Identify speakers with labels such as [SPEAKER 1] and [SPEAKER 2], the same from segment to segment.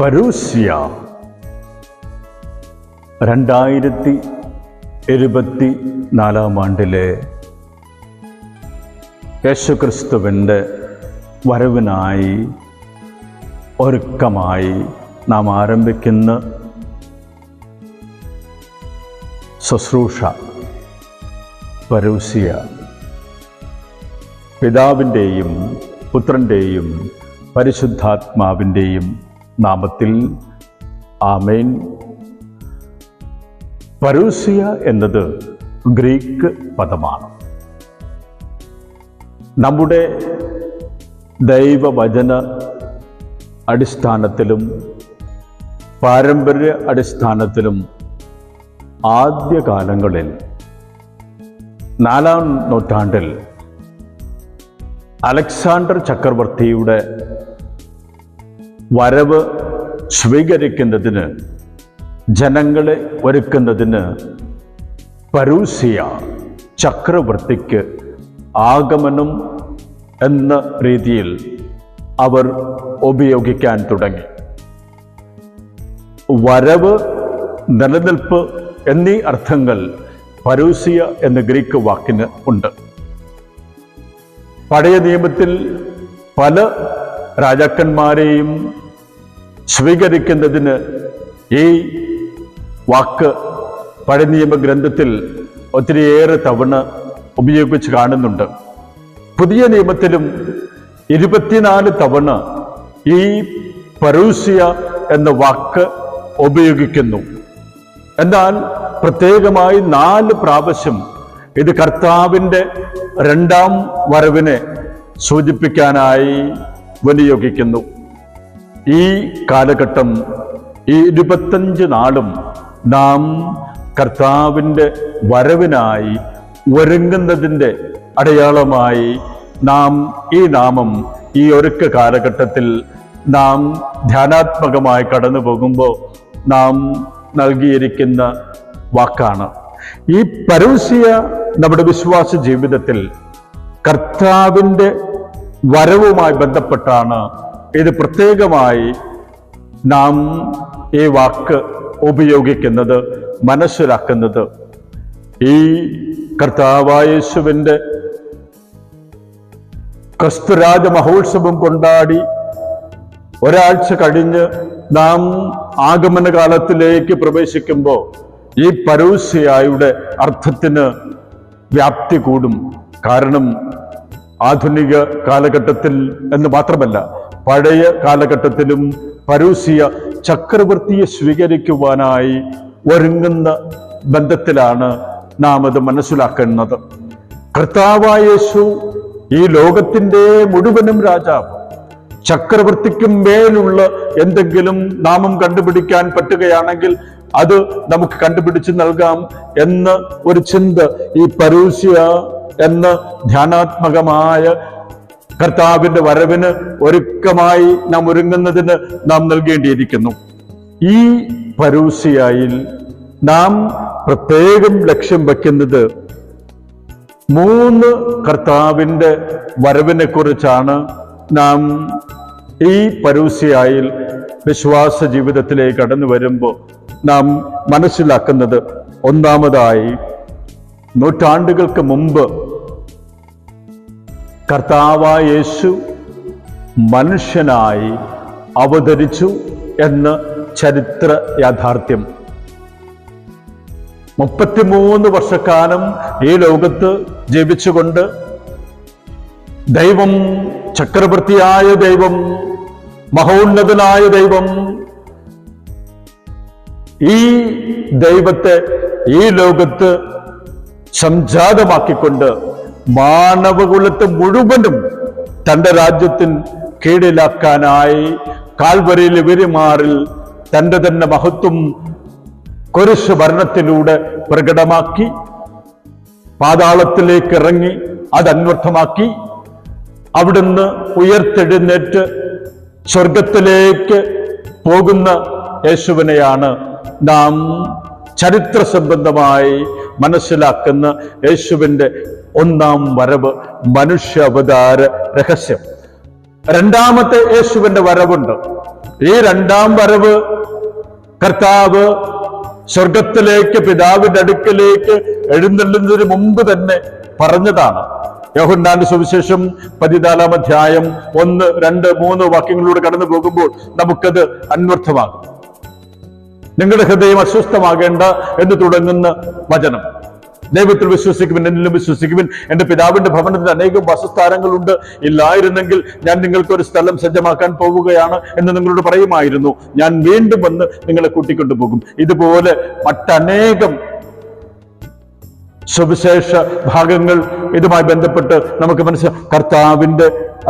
[SPEAKER 1] പരൂസ്യ 2024 ആണ്ടിലെ യേശുക്രിസ്തുവിൻ്റെ വരവിനായി ഒരുക്കമായി നാം ആരംഭിക്കുന്ന ശുശ്രൂഷ പരൂസ്യ പിതാവിൻ്റെയും പുത്രൻ്റെയും പരിശുദ്ധാത്മാവിൻ്റെയും നാമത്തിൽ ആമേൻ. പരൂസ്യ എന്നത് ഗ്രീക്ക് പദമാണ്. നമ്മുടെ ദൈവവചന അടിസ്ഥാനത്തിലും പാരമ്പര്യ അടിസ്ഥാനത്തിലും ആദ്യകാലങ്ങളിൽ 4-ാം നൂറ്റാണ്ടിൽ അലക്സാണ്ടർ ചക്രവർത്തിയുടെ വരവ് സ്വീകരിക്കുന്നതിന് ജനങ്ങളെ ഒരുക്കുന്നതിന് പരൂസ്യ ചക്രവർത്തിക്ക് ആഗമനം എന്ന രീതിയിൽ അവർ ഉപയോഗിക്കാൻ തുടങ്ങി. വരവ്, നിലനിൽപ്പ് എന്നീ അർത്ഥങ്ങൾ പരൂസ്യ എന്ന ഗ്രീക്ക് വാക്കിന് ഉണ്ട്. പഴയ നിയമത്തിൽ പല രാജാക്കന്മാരെയും സ്വീകരിക്കുന്നതിന് ഈ വാക്ക് പഴയ നിയമ ഗ്രന്ഥത്തിൽ ഒത്തിരിയേറെ തവണ ഉപയോഗിച്ച് കാണുന്നുണ്ട്. പുതിയ നിയമത്തിലും 24 തവണ ഈ പരൂസ്യ എന്ന വാക്ക് ഉപയോഗിക്കുന്നു. എന്നാൽ പ്രത്യേകമായി 4 പ്രാവശ്യം ഇത് കർത്താവിൻ്റെ 2-ാം വരവിനെ സൂചിപ്പിക്കാനായി വിനിയോഗിക്കുന്നു. ഈ കാലഘട്ടം, ഈ 25 നാളും നാം കർത്താവിൻ്റെ വരവിനായി ഒരുങ്ങുന്നതിൻ്റെ അടയാളമായി നാം ഈ നാമം ഈ ഒരുക്ക കാലഘട്ടത്തിൽ നാം ധ്യാനാത്മകമായി കടന്നു പോകുമ്പോൾ നാം നൽകിയിരിക്കുന്ന വാക്കാണ്. ഈ പരൂസ്യ നമ്മുടെ വിശ്വാസ ജീവിതത്തിൽ കർത്താവിൻ്റെ വരവുമായി ബന്ധപ്പെട്ടാണ് ഇത് പ്രത്യേകമായി നാം ഈ വാക്ക് ഉപയോഗിക്കുന്നത്, മനസ്സിലാക്കുന്നത്. ഈ കർത്താവായ യേശുവിൻ്റെ ക്രിസ്തുരാജ മഹോത്സവം കൊണ്ടാടി ഒരാഴ്ച കഴിഞ്ഞ് നാം ആഗമനകാലത്തിലേക്ക് പ്രവേശിക്കുമ്പോൾ ഈ പരൂസ്യയുടെ അർത്ഥത്തിന് വ്യാപ്തി കൂടും. കാരണം ആധുനിക കാലഘട്ടത്തിൽ എന്ന് മാത്രമല്ല, പഴയ കാലഘട്ടത്തിലും പരൂസ്യ ചക്രവർത്തിയെ സ്വീകരിക്കുവാനായി ഒരുങ്ങുന്ന ബന്ധത്തിലാണ് നാം അത് മനസ്സിലാക്കുന്നത്. കർത്താവായ യേശു ഈ ലോകത്തിൻ്റെ മുഴുവനും രാജാവ്. ചക്രവർത്തിക്കും മേലുള്ള എന്തെങ്കിലും നാമം കണ്ടുപിടിക്കാൻ പറ്റുകയാണെങ്കിൽ അത് നമുക്ക് കണ്ടുപിടിച്ച് നൽകാം എന്ന ഒരു ചിന്ത ഈ പരൂസ്യ എന്ന ധ്യാനാത്മകമായ കർത്താവിൻ്റെ വരവിന് ഒരുക്കമായി നാം ഒരുങ്ങുന്നതിന് നാം നൽകേണ്ടിയിരിക്കുന്നു. ഈ പരൂസ്യയിൽ നാം പ്രത്യേകം ലക്ഷ്യം വയ്ക്കുന്നത് 3 കർത്താവിൻ്റെ വരവിനെ കുറിച്ചാണ്. നാം ഈ പരൂസ്യയിൽ വിശ്വാസ ജീവിതത്തിലേക്ക് കടന്നു വരുമ്പോൾ നാം മനസ്സിലാക്കുന്നത്, ഒന്നാമതായി നൂറ്റാണ്ടുകൾക്ക് മുമ്പ് കർത്താവായ യേശു മനുഷ്യനായി അവതരിച്ചു എന്ന ചരിത്ര യാഥാർത്ഥ്യം. 33 വർഷക്കാലം ഈ ലോകത്ത് ജീവിച്ചുകൊണ്ട് ദൈവം, ചക്രവർത്തിയായ ദൈവം, മഹോന്നതനായ ദൈവം, ഈ ദൈവത്തെ ഈ ലോകത്ത് സംജാതമാക്കിക്കൊണ്ട് മാനവകുലത്തെ മുഴുവനും തൻ്റെ രാജ്യത്തിന് കീഴിലാക്കാനായി കാൽവരിയിലെ വെരിമാറിൽ തൻ്റെ തന്നെ മഹത്വം കുരിശ് ഭരണത്തിലൂടെ പ്രകടമാക്കി പാതാളത്തിലേക്ക് ഇറങ്ങി അത് അന്വർത്ഥമാക്കി അവിടുന്ന് ഉയർത്തെഴുന്നേറ്റ് സ്വർഗത്തിലേക്ക് പോകുന്ന യേശുവിനെയാണ് നാം ചരിത്ര സംബന്ധമായി മനസ്സിലാക്കുന്ന യേശുവിൻ്റെ 1-ാം വരവ്, മനുഷ്യ അവതാര രഹസ്യം. രണ്ടാമത്തെ യേശുവിന്റെ വരവുണ്ട്. ഈ രണ്ടാം വരവ് കർത്താവ് സ്വർഗത്തിലേക്ക് പിതാവിന്റെ അടുക്കലേക്ക് എഴുന്നള്ളുന്നതിന് മുമ്പ് തന്നെ പറഞ്ഞതാണ്. യോഹന്നാന്റെ സുവിശേഷം 14-ാം അധ്യായം 1, 2, 3 വാക്യങ്ങളിലൂടെ കടന്നു പോകുമ്പോൾ നമുക്കത് അന്വർത്ഥമാകും. നിങ്ങളുടെ ഹൃദയം അസ്വസ്ഥമാകേണ്ട എന്ന് തുടങ്ങുന്ന വചനം. ദൈവത്തിൽ വിശ്വസിക്കുവിൻ, എന്നിലും വിശ്വസിക്കുവിൻ. എന്റെ പിതാവിന്റെ ഭവനത്തിൽ അനേകം വാസസ്ഥാനങ്ങളുണ്ട്. ഇല്ലായിരുന്നെങ്കിൽ ഞാൻ നിങ്ങൾക്ക് ഒരു സ്ഥലം സജ്ജമാക്കാൻ പോവുകയാണ് എന്ന് നിങ്ങളോട് പറയുമായിരുന്നു. ഞാൻ വീണ്ടും വന്ന് നിങ്ങളെ കൂട്ടിക്കൊണ്ടുപോകും. ഇതുപോലെ മറ്റനേകം സുവിശേഷ ഭാഗങ്ങൾ ഇതുമായി ബന്ധപ്പെട്ട് നമുക്ക് മനസ്സിലാക്കാം. കർത്താവിന്റെ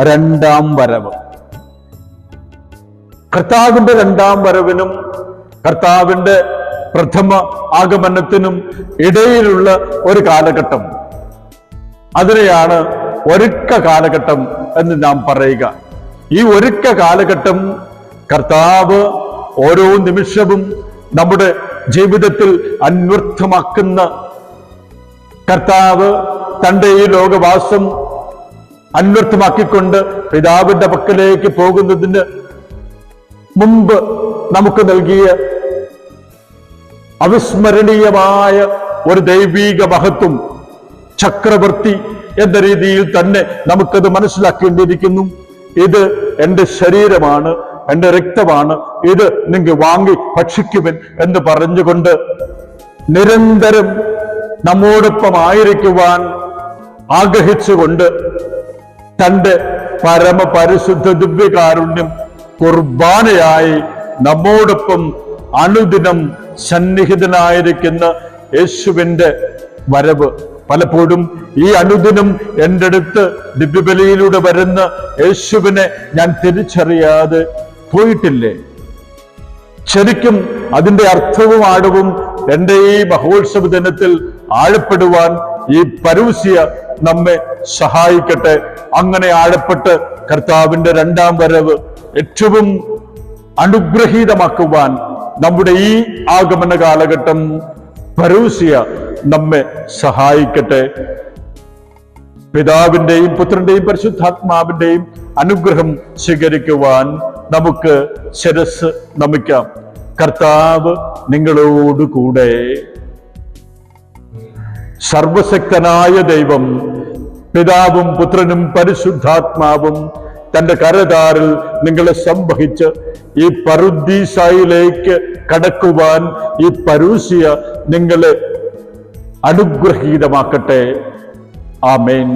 [SPEAKER 1] രണ്ടാം വരവ്, കർത്താവിന്റെ രണ്ടാം വരവിനും കർത്താവിന്റെ പ്രഥമ ആഗമനത്തിനും ഇടയിലുള്ള ഒരു കാലഘട്ടം, അതിനെയാണ് ഒരുക്ക കാലഘട്ടം എന്ന് നാം പറയുക. ഈ ഒരുക്ക കാലഘട്ടം കർത്താവ് ഓരോ നിമിഷവും നമ്മുടെ ജീവിതത്തിൽ അന്വർത്ഥമാക്കുന്ന, കർത്താവ് തന്റെ ഈ ലോകവാസം അന്വർത്ഥമാക്കിക്കൊണ്ട് പിതാവിന്റെ പക്കലേക്ക് പോകുന്നതിന് മുമ്പ് നമുക്ക് നൽകിയ അവിസ്മരണീയമായ ഒരു ദൈവീക മഹത്വം, ചക്രവർത്തി എന്ന രീതിയിൽ തന്നെ നമുക്കത് മനസ്സിലാക്കേണ്ടിയിരിക്കുന്നു. ഇത് എന്റെ ശരീരമാണ്, എന്റെ രക്തമാണ്, ഇത് നിങ്ങൾ വാങ്ങി ഭക്ഷിക്കുവിൻ എന്ന് പറഞ്ഞുകൊണ്ട് നിരന്തരം നമ്മോടൊപ്പം ആയിരിക്കുവാൻ ആഗ്രഹിച്ചുകൊണ്ട് തന്റെ പരമപരിശുദ്ധ ദിവ്യകാരുണ്യം കുർബാനയായി നമ്മോടൊപ്പം അനുദിനം സന്നിഹിതനായിരിക്കുന്ന യേശുവിന്റെ വരവ്. പലപ്പോഴും ഈ അനുദിനം എൻ്റെ അടുത്ത് ദിവ്യബലിയിലൂടെ വരുന്ന യേശുവിനെ ഞാൻ തിരിച്ചറിയാതെ പോയിട്ടില്ലേ? ശരിക്കും അതിന്റെ അർത്ഥവും ആഴവും എൻ്റെ ഈ മഹോത്സവ ദിനത്തിൽ ആഴപ്പെടുവാൻ ഈ പരൂസ്യ നമ്മെ സഹായിക്കട്ടെ. അങ്ങനെ ആഴപ്പെട്ട് കർത്താവിന്റെ രണ്ടാം വരവ് ഏറ്റവും അനുഗ്രഹീതമാക്കുവാൻ നമ്മുടെ ഈ ആഗമന കാലഘട്ടം പരൂസ്യ നമ്മെ സഹായിക്കട്ടെ. പിതാവിന്റെയും പുത്രന്റെയും പരിശുദ്ധാത്മാവിന്റെയും അനുഗ്രഹം സ്വീകരിക്കുവാൻ നമുക്ക് ശിരസ് നമിക്കാം. കർത്താവ് നിങ്ങളോടുകൂടെ. സർവശക്തനായ ദൈവം പിതാവും പുത്രനും പരിശുദ്ധാത്മാവും തന്റെ കരതാറിൽ നിങ്ങളെ സംവഹിച്ച് ഈ പറുദീസായിലേക്ക് കടക്കുവാൻ ഈ പരൂസ്യ നിങ്ങളെ അനുഗ്രഹീതമാക്കട്ടെ. ആമേൻ.